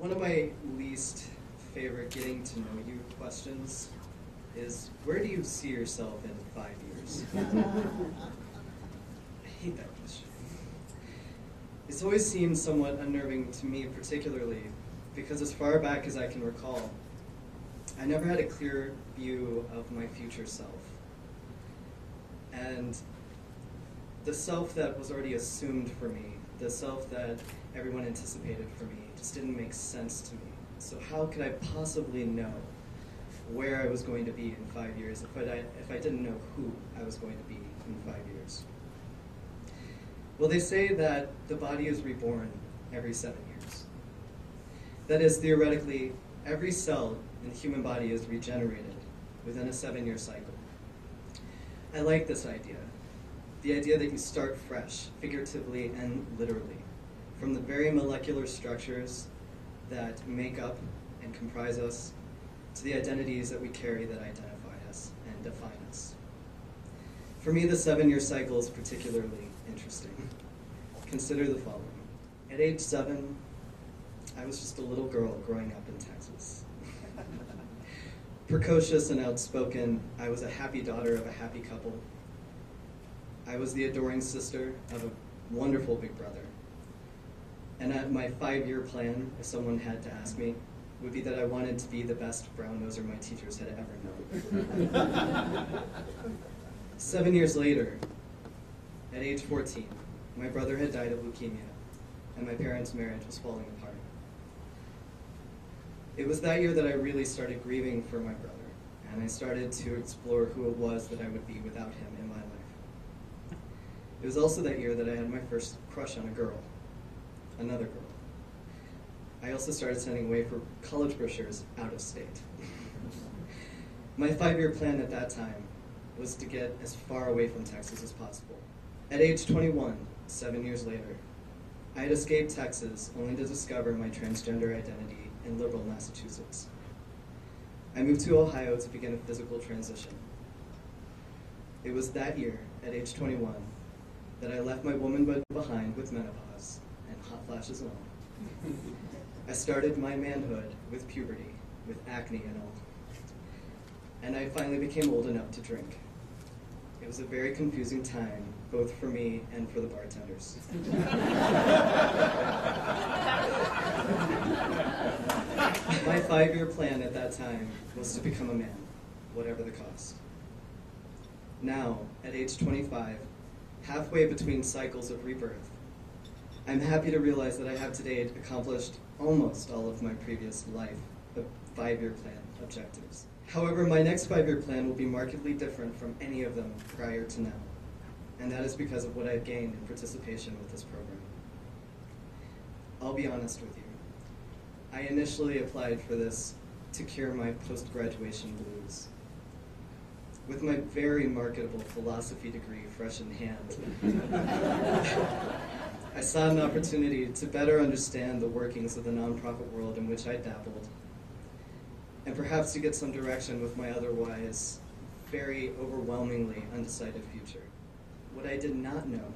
One of my least favorite getting to know you questions is, where do you see yourself in 5 years? I hate that question. It's always seemed somewhat unnerving to me particularly because as far back as I can recall, I never had a clear view of my future self. And the self that was already assumed for me, the self that everyone anticipated for me, just didn't make sense to me. So how could I possibly know where I was going to be in 5 years if I didn't know who I was going to be in 5 years? Well, they say that the body is reborn every 7 years. That is, theoretically, every cell in the human body is regenerated within a 7-year cycle. I like this idea. The idea that you start fresh, figuratively and literally, from the very molecular structures that make up and comprise us, to the identities that we carry that identify us and define us. For me, the 7-year cycle is particularly interesting. Consider the following. At age 7, I was just a little girl growing up in Texas. Precocious and outspoken, I was a happy daughter of a happy couple. I was the adoring sister of a wonderful big brother. And my 5-year plan, if someone had to ask me, would be that I wanted to be the best brown-noser my teachers had ever known. 7 years later, at age 14, my brother had died of leukemia, and my parents' marriage was falling apart. It was that year that I really started grieving for my brother, and I started to explore who it was that I would be without him in my life. It was also that year that I had my first crush on a girl, another girl. I also started sending away for college brochures out of state. My 5-year plan at that time was to get as far away from Texas as possible. At age 21, 7 years later, I had escaped Texas only to discover my transgender identity in liberal Massachusetts. I moved to Ohio to begin a physical transition. It was that year, at age 21, that I left my womanhood behind with menopause and hot flashes and all. I started my manhood with puberty, with acne and all. And I finally became old enough to drink. It was a very confusing time, both for me and for the bartenders. My 5-year plan at that time was to become a man, whatever the cost. Now, at age 25, halfway between cycles of rebirth, I'm happy to realize that I have to date accomplished almost all of my previous life, the 5-year plan objectives. However, my next 5-year plan will be markedly different from any of them prior to now, and that is because of what I've gained in participation with this program. I'll be honest with you. I initially applied for this to cure my post-graduation blues. With my very marketable philosophy degree fresh in hand, I saw an opportunity to better understand the workings of the nonprofit world in which I dabbled, and perhaps to get some direction with my otherwise very overwhelmingly undecided future. What I did not know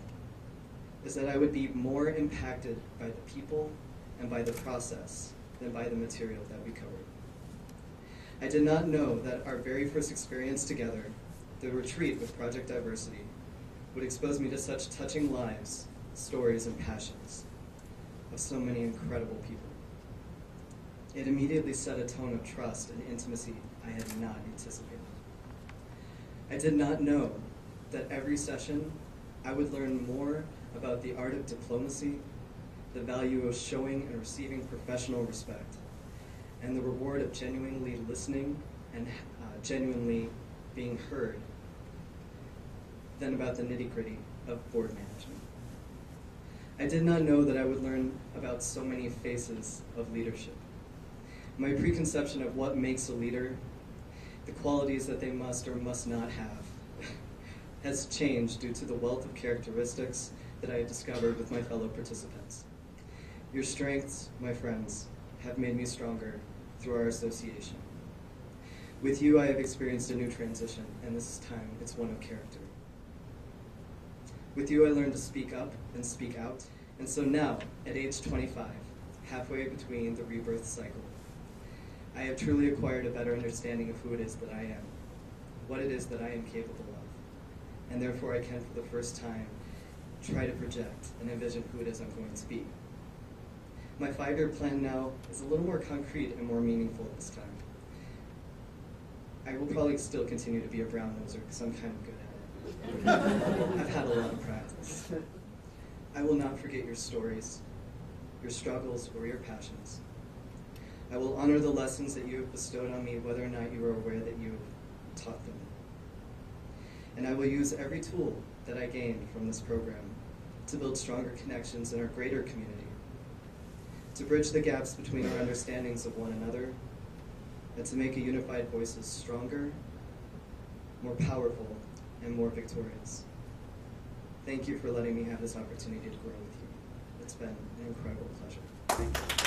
is that I would be more impacted by the people and by the process than by the material that we covered. I did not know that our very first experience together, the retreat with Project Diversity, would expose me to such touching lives, stories, and passions of so many incredible people. It immediately set a tone of trust and intimacy I had not anticipated. I did not know that every session I would learn more about the art of diplomacy, the value of showing and receiving professional respect, and the reward of genuinely listening and genuinely being heard than about the nitty-gritty of board management. I did not know that I would learn about so many faces of leadership. My preconception of what makes a leader, the qualities that they must or must not have, has changed due to the wealth of characteristics that I have discovered with my fellow participants. Your strengths, my friends, have made me stronger through our association. With you, I have experienced a new transition, and this time it's one of character. With you, I learned to speak up and speak out, and so now, at age 25, halfway between the rebirth cycle. I have truly acquired a better understanding of who it is that I am, what it is that I am capable of, and therefore I can, for the first time, try to project and envision who it is I'm going to be. My 5-year plan now is a little more concrete and more meaningful this time. I will probably still continue to be a brown noser because I'm kind of good at it. I've had a lot of practice. I will not forget your stories, your struggles, or your passions. I will honor the lessons that you have bestowed on me, whether or not you are aware that you have taught them. And I will use every tool that I gained from this program to build stronger connections in our greater community, to bridge the gaps between our understandings of one another, and to make a unified voices stronger, more powerful, and more victorious. Thank you for letting me have this opportunity to grow with you. It's been an incredible pleasure. Thank you.